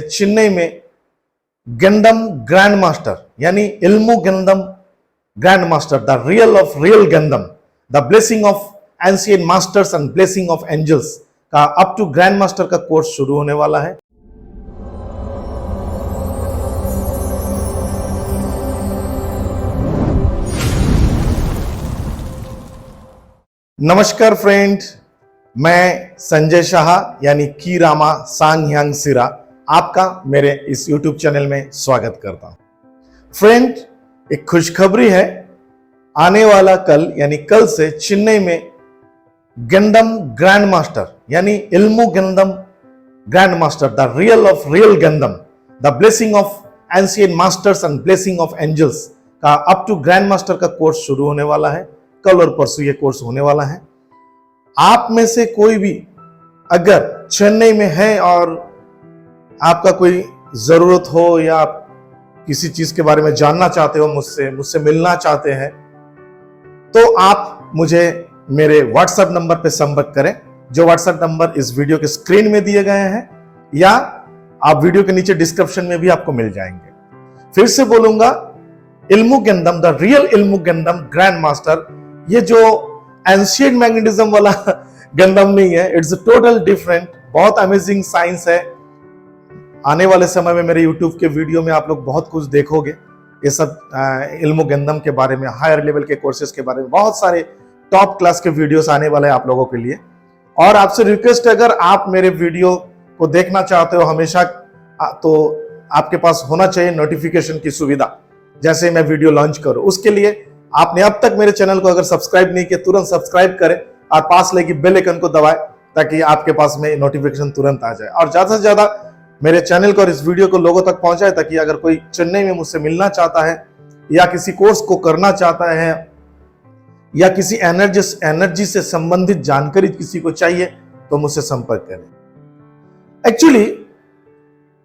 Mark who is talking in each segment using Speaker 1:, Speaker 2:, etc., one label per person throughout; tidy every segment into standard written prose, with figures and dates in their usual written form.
Speaker 1: चेन्नई में गंडम grand master यानी इल्मु गंडम grand master, the real of real गंडम, the blessing of ancient masters and blessing of angels का अप टू ग्रैंड मास्टर का कोर्स शुरू होने वाला है। नमस्कार फ्रेंड, मैं संजय शाह यानी की रामा सांग ह्यांग सिरा आपका मेरे इस YouTube चैनल में स्वागत करता हूं। फ्रेंड, एक खुशखबरी है। आने वाला कल यानी कल से चेन्नई में गंडम ग्रैंड मास्टर यानी इल्मु गंडम grand master, the real of real गंडम, the blessing of ancient masters and blessing of angels का अप टू ग्रैंड मास्टर का कोर्स शुरू होने वाला है। कल और परसों ये कोर्स होने वाला है। आप में से कोई भी अगर चेन्नई में है और आपका कोई जरूरत हो या आप किसी चीज के बारे में जानना चाहते हो, मुझसे मिलना चाहते हैं, तो आप मुझे मेरे व्हाट्सएप नंबर पे संपर्क करें, जो व्हाट्सएप नंबर इस वीडियो के स्क्रीन में दिए गए हैं या आप वीडियो के नीचे डिस्क्रिप्शन में भी आपको मिल जाएंगे। फिर से बोलूंगा, इल्मु गंडम, द रियल इल्मु गंडम ग्रैंड मास्टर, ये जो एंशिएंट मैग्नेटिज्म वाला गंडम नहीं है, इट्स टोटल डिफरेंट। बहुत अमेजिंग साइंस है। आने वाले समय में मेरे YouTube के वीडियो में आप लोग बहुत कुछ देखोगे। ये सब इल्मु गंडम के बारे में, हायर लेवल के कोर्सेज के बारे में बहुत सारे टॉप क्लास के वीडियोस आने वाले हैं आप लोगों के लिए। और आपसे रिक्वेस्ट, अगर आप मेरे वीडियो को देखना चाहते हो हमेशा, तो आपके पास होना चाहिए नोटिफिकेशन की सुविधा। जैसे मैं वीडियो लॉन्च करूं, उसके लिए आपने अब तक मेरे चैनल को अगर सब्सक्राइब नहीं किया, तुरंत सब्सक्राइब करें और पास लगी बेल आइकन को दबाएं ताकि आपके पास में नोटिफिकेशन तुरंत आ जाए और ज्यादा से ज्यादा मेरे चैनल को और इस वीडियो को लोगों तक पहुंचाए, ताकि अगर कोई चेन्नई में मुझसे मिलना चाहता है या किसी कोर्स को करना चाहता है या किसी एनर्जी से संबंधित जानकारी किसी को चाहिए, तो मुझसे संपर्क करें। एक्चुअली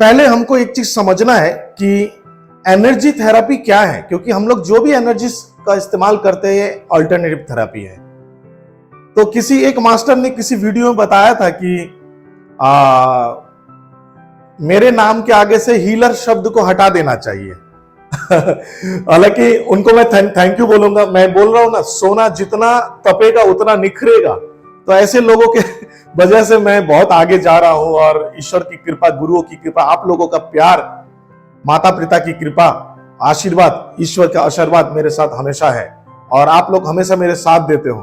Speaker 1: पहले हमको एक चीज समझना है कि एनर्जी थेरेपी क्या है, क्योंकि हम लोग जो भी एनर्जी का इस्तेमाल करते हैं अल्टरनेटिव थेरेपी है। तो किसी एक मास्टर ने किसी वीडियो में बताया था कि मेरे नाम के आगे से हीलर शब्द को हटा देना चाहिए। हालांकि उनको मैं थैंक यू बोलूंगा। मैं बोल रहा हूं ना, सोना जितना तपेगा उतना निखरेगा। तो ऐसे लोगों के वजह से मैं बहुत आगे जा रहा हूं और ईश्वर की कृपा, गुरुओं की कृपा, आप लोगों का प्यार, माता पिता की कृपा, आशीर्वाद, ईश्वर का आशीर्वाद मेरे साथ हमेशा है और आप लोग हमेशा मेरे साथ देते हो।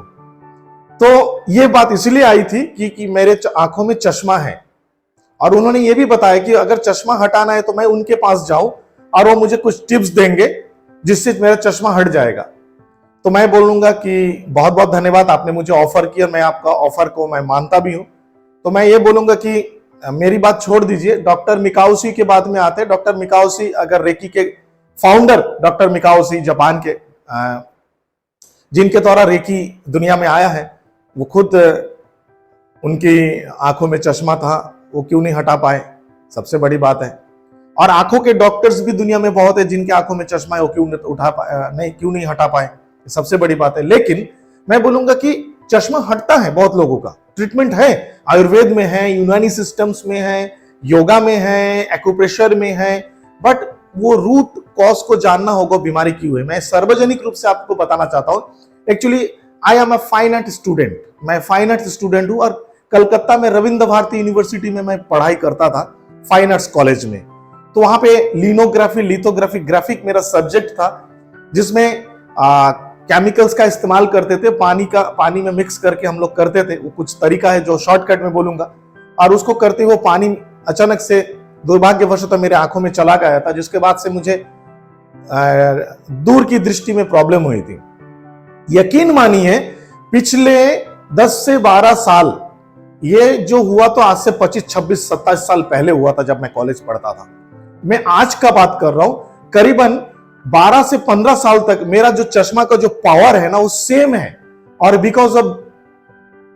Speaker 1: तो ये बात इसलिए आई थी कि मेरे आंखों में चश्मा है और उन्होंने ये भी बताया कि अगर चश्मा हटाना है तो मैं उनके पास जाऊं और वो मुझे कुछ टिप्स देंगे जिससे मेरा चश्मा हट जाएगा। तो मैं बोलूंगा कि बहुत बहुत धन्यवाद, आपने मुझे ऑफर किया, मैं आपका ऑफर को मैं मानता भी हूं। तो मैं ये बोलूंगा कि मेरी बात छोड़ दीजिए, डॉक्टर मिकाओशी के बाद में आते हैं। डॉक्टर मिकाओशी, अगर रेकी के फाउंडर डॉक्टर मिकाओशी, जापान के, जिनके द्वारा रेकी दुनिया में आया है, वो खुद, उनकी आंखों में चश्मा था, वो क्यों नहीं हटा पाए, सबसे बड़ी बात है। और आंखों के डॉक्टर्स भी दुनिया में बहुत है जिनके आंखों में चश्मा है, वो क्यों नहीं हटा पाए, सबसे बड़ी बात है। लेकिन मैं बोलूंगा कि चश्मा हटता है बहुत लोगों का, ट्रीटमेंट है, आयुर्वेद में है, यूनानी सिस्टम्स में है, योगा में है, एक्यूप्रेशर में है, बट वो रूट कॉज को जानना होगा, बीमारी क्यों है। मैं सार्वजनिक रूप से आपको बताना चाहता हूं, actually I am a fine art student. मैं फाइन आर्ट स्टूडेंट हूं और कलकत्ता में रविंद्र भारती यूनिवर्सिटी में मैं पढ़ाई करता था, फाइन आर्ट्स कॉलेज में। तो वहां पे लिनोग्राफी, लिथोग्राफी, ग्राफिक मेरा सब्जेक्ट था, जिसमें केमिकल्स का इस्तेमाल करते थे, पानी में मिक्स करके हम लोग करते थे। वो कुछ तरीका है जो शॉर्टकट में बोलूंगा, और उसको करते हुए पानी अचानक से दुर्भाग्यवशतः मेरे आंखों में चला गया था, जिसके बाद से मुझे दूर की दृष्टि में प्रॉब्लम हुई थी। यकीन मानिए, पिछले 10 से 12 साल, ये जो हुआ तो आज से 25, 26, 27 साल पहले हुआ था जब मैं कॉलेज पढ़ता था। मैं आज का बात कर रहा हूं, करीबन 12 से 15 साल तक मेरा जो चश्मा का जो पावर है ना, वो सेम है। और because of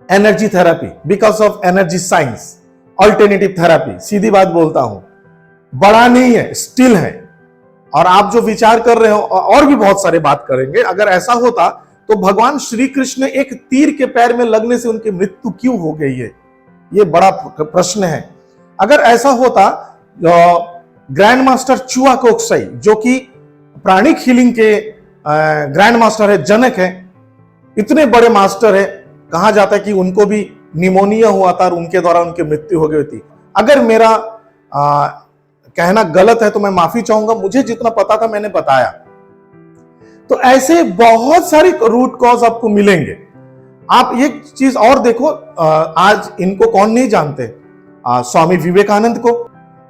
Speaker 1: energy therapy, because of energy science, alternative therapy, सीधी बात बोलता हूं, बड़ा नहीं है, स्टिल है। और आप जो विचार कर रहे हो, और भी बहुत सारे बात करेंगे, अगर ऐसा होता तो भगवान श्री कृष्ण एक तीर के पैर में लगने से उनकी मृत्यु क्यों हो गई है, ये बड़ा प्रश्न है। अगर ऐसा होता ग्रैंड मास्टर चुआ कोकसाई, जो कि प्राणिक हीलिंग के ग्रैंड मास्टर है, जनक है, इतने बड़े मास्टर है। कहा जाता है कि उनको भी निमोनिया हुआ था और उनके द्वारा उनकी मृत्यु हो गई थी। अगर मेरा कहना गलत है तो मैं माफी चाहूंगा, मुझे जितना पता था मैंने बताया। तो ऐसे बहुत सारे रूट कॉज आपको मिलेंगे। आप ये चीज और देखो, आज इनको कौन नहीं जानते, स्वामी विवेकानंद को,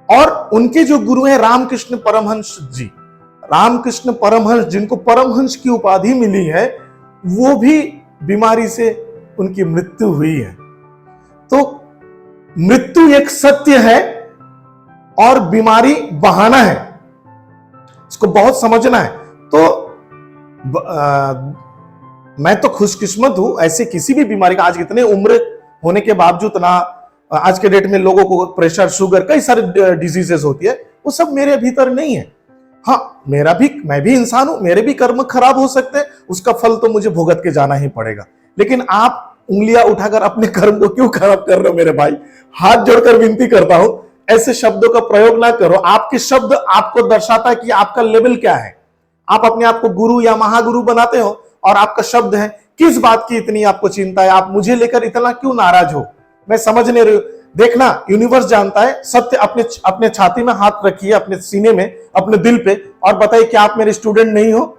Speaker 1: और उनके जो गुरु हैं रामकृष्ण परमहंस जी, रामकृष्ण परमहंस जिनको परमहंस की उपाधि मिली है, वो भी बीमारी से उनकी मृत्यु हुई है। तो मृत्यु एक सत्य है और बीमारी बहाना है, इसको बहुत समझना है। तो मैं तो खुशकिस्मत हूं, ऐसे किसी भी बीमारी का, आज इतने उम्र होने के बावजूद ना, आज के डेट में लोगों को प्रेशर, शुगर, कई सारे डिजीजेस होती है, वो सब मेरे भीतर नहीं है। हाँ, मैं भी इंसान हूं, मेरे भी कर्म खराब हो सकते हैं, उसका फल तो मुझे भुगत के जाना ही पड़ेगा। लेकिन आप उंगलियां उठाकर अपने कर्म को क्यों खराब कर रहे हो मेरे भाई? हाथ जोड़कर विनती करता हूं, ऐसे शब्दों का प्रयोग ना करो। आपके शब्द आपको दर्शाता है कि आपका लेवल क्या है। आप अपने आप को गुरु या महागुरु बनाते हो और आपका शब्द है, किस बात की इतनी आपको चिंता है? आप मुझे लेकर इतना क्यों नाराज हो? मैं समझ नहीं रही हूं। देखना, यूनिवर्स जानता है सत्य। अपने छाती में हाथ रखिए, अपने सीने में, अपने दिल पे, और बताइए कि आप मेरे स्टूडेंट नहीं हो?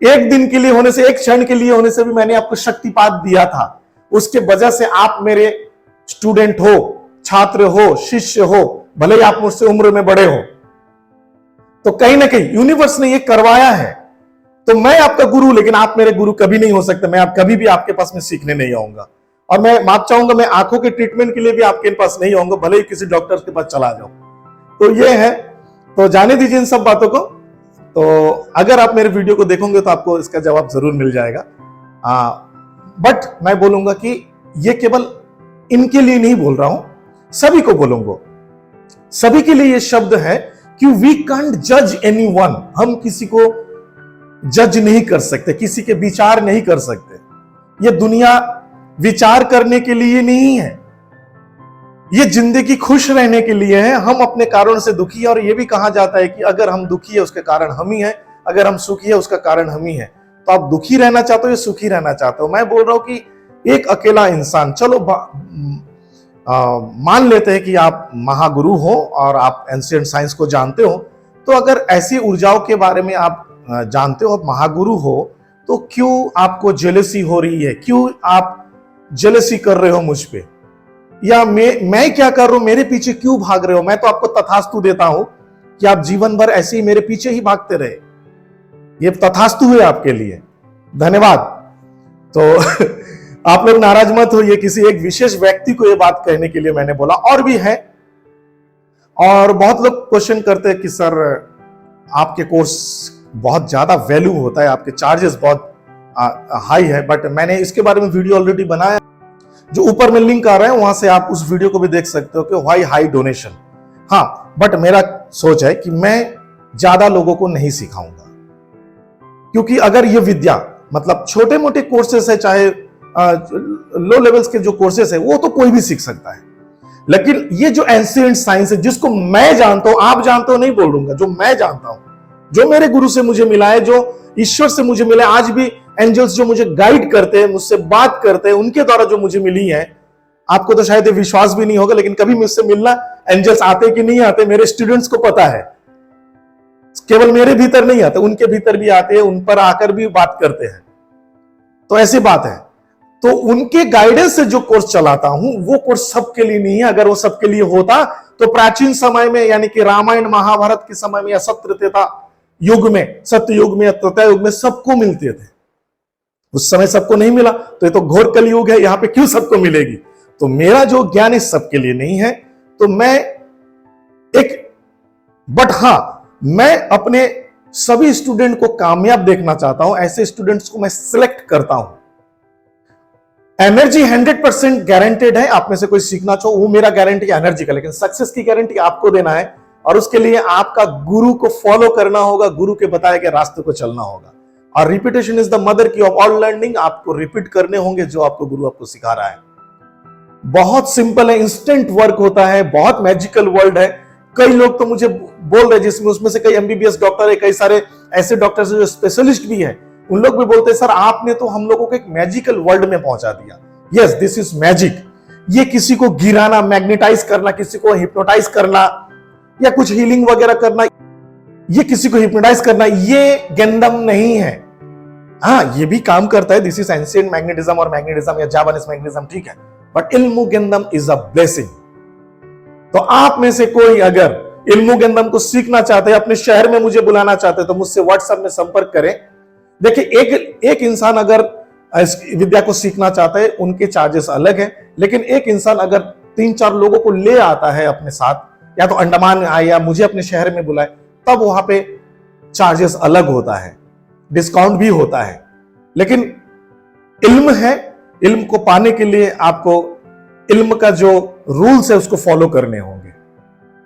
Speaker 1: एक दिन के लिए होने से, एक क्षण के लिए होने से भी मैंने आपको शक्तिपात दिया था। उसके वजह से आप मेरे स्टूडेंट हो, छात्र हो, शिष्य हो, भले ही आप मुझसे उम्र में बड़े हो। तो कहीं ना कहीं यूनिवर्स ने ये करवाया है। तो मैं आपका गुरु, लेकिन आप मेरे गुरु कभी नहीं हो सकते। मैं कभी भी आपके पास में सीखने नहीं आऊंगा। और मैं माफ चाहूंगा, मैं आंखों के ट्रीटमेंट के लिए भी आपके पास नहीं आऊंगा, भले ही किसी डॉक्टर के पास चला जाऊं। तो ये है, तो जाने दीजिए इन सब बातों को। तो अगर आप मेरे वीडियो को देखोगे तो आपको इसका जवाब जरूर मिल जाएगा। बट मैं बोलूंगा कि ये केवल इनके लिए नहीं बोल रहा हूं, सभी को बोलूंगा। सभी के लिए ये शब्द है कि वी कांट जज एनीवन। हम किसी को जज नहीं कर सकते, किसी के विचार नहीं कर सकते। ये दुनिया विचार करने के लिए नहीं है, ये जिंदगी खुश रहने के लिए है। हम अपने कारण से दुखी है, और ये भी कहा जाता है कि अगर हम दुखी है उसके कारण हम ही है, अगर हम सुखी है उसका कारण हम ही है। तो आप दुखी रहना चाहते हो या सुखी रहना चाहते हो? मैं बोल रहा हूं कि एक अकेला इंसान, चलो मान लेते हैं कि आप महागुरु हो और आप एंशिएंट साइंस को जानते हो, तो अगर ऐसी ऊर्जाओं के बारे में आप जानते हो, आप महागुरु हो, तो क्यों आपको जेलसी हो रही है? क्यों आप जेलसी कर रहे हो मुझ पे? या मैं क्या कर रहा हूं, मेरे पीछे क्यों भाग रहे हो? मैं तो आपको तथास्तु देता हूं कि आप जीवन भर ऐसे ही मेरे पीछे ही भागते रहे। ये तथास्तु है आपके लिए, धन्यवाद। तो आप लोग नाराज मत हो, ये किसी एक विशेष व्यक्ति को ये बात कहने के लिए मैंने बोला। और भी है, और बहुत लोग क्वेश्चन करते हैं कि सर आपके कोर्स बहुत ज्यादा वैल्यू होता है, आपके चार्जेस बहुत हाई है। बट मैंने इसके बारे में वीडियो ऑलरेडी बनाया, जो ऊपर में लिंक आ रहा है, वहां से आप उस वीडियो को भी देख सकते हो कि व्हाई हाई डोनेशन। हाँ, बट मेरा सोच है कि मैं ज्यादा लोगों को नहीं सिखाऊंगा, क्योंकि अगर ये विद्या, मतलब छोटे मोटे कोर्सेस है, चाहे लो लेवल्स के जो कोर्सेस है, वो तो कोई भी सीख सकता है। लेकिन ये जो एंशिएंट साइंस है, जिसको मैं जानता हूं, आप जानते हो नहीं बोलूंगा, जो मैं जानता हूं, जो मेरे गुरु से मुझे मिला है, जो ईश्वर से मुझे मिला है, आज भी एंजल्स जो मुझे गाइड करते हैं, मुझसे बात करते हैं, उनके द्वारा जो मुझे मिली है। आपको तो शायद विश्वास भी नहीं होगा, लेकिन कभी मुझसे मिलना, एंजल्स आते कि नहीं आते मेरे स्टूडेंट्स को पता है। केवल मेरे भीतर नहीं आते, उनके भीतर भी आते हैं, उन पर आकर भी बात करते हैं। तो ऐसी बात है। तो उनके गाइडेंस से जो कोर्स चलाता हूं, वो कोर्स सबके लिए नहीं है। अगर वो सबके लिए होता तो प्राचीन समय में, यानी कि रामायण महाभारत के समय में, या सत्य युग में, सत्य युग में, त्रेता युग में सबको मिलते थे। उस समय सबको नहीं मिला, तो ये तो घोर कलयुग है, यहां पे क्यों सबको मिलेगी? तो मेरा जो ज्ञान इस सबके लिए नहीं है। तो मैं बट हां, मैं अपने सभी स्टूडेंट को कामयाब देखना चाहता हूं। ऐसे स्टूडेंट्स को मैं सिलेक्ट करता हूं। एनर्जी 100% गारंटेड है। आप में से कोई सीखना चाहो, वो मेरा गारंटी एनर्जी का, लेकिन सक्सेस की गारंटी आपको देना है, और उसके लिए आपका गुरु को फॉलो करना होगा, गुरु के बताए गए रास्ते को चलना होगा। और रिपीटेशन इज द मदर की ऑफ ऑल लर्निंग। आपको रिपीट करने होंगे जो आपको गुरु आपको सिखा रहा है। बहुत सिंपल है, इंस्टेंट वर्क होता है, बहुत मैजिकल वर्ल्ड है। कई लोग तो मुझे बोल रहे, जिसमें उसमें से कई एमबीबीएस डॉक्टर है, कई सारे ऐसे डॉक्टर्स जो स्पेशलिस्ट भी है, उन लोग भी बोलते हैं सर आपने तो हम लोगों को एक मैजिकल वर्ल्ड में पहुंचा दिया। Yes, this is magic. ये किसी को गिराना, मैग्नेटाइज करना, किसी को हिप्नोटाइज करना या कुछ हीलिंग वगैरह करना, ये किसी को हिप्नोटाइज करना, ये गेंदम नहीं है। हाँ, ये भी काम करता है, दिस इज एंशिएंट मैग्नेटिज्म और मैग्नेटिज्म या जापानीज मैग्नेटिज्म, ठीक है, बट इल्मु गेंदम इज अ ब्लेसिंग। तो आप में से कोई अगर इल्मु गेंदम को सीखना चाहते हैं, अपने शहर में मुझे बुलाना चाहते हैं, तो मुझसे व्हाट्सएप में संपर्क करें। देखिए, एक इंसान अगर इस विद्या को सीखना चाहता है, उनके चार्जेस अलग है, लेकिन एक इंसान अगर 3-4 लोगों को ले आता है अपने साथ, या तो अंडमान आए या मुझे अपने शहर में बुलाए, तब वहां पे चार्जेस अलग होता है, डिस्काउंट भी होता है। लेकिन इल्म है, इल्म को पाने के लिए आपको इल्म का जो रूल्स है उसको फॉलो करने होंगे,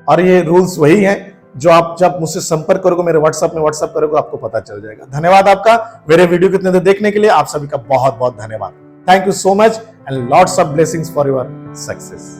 Speaker 1: और ये रूल्स वही हैं जो आप जब मुझसे संपर्क करोगे, मेरे व्हाट्सएप में व्हाट्सएप करोगे, आपको पता चल जाएगा। धन्यवाद आपका मेरे वीडियो कितने देर देखने के लिए, आप सभी का बहुत बहुत धन्यवाद। Thank you so much and lots of blessings for your success.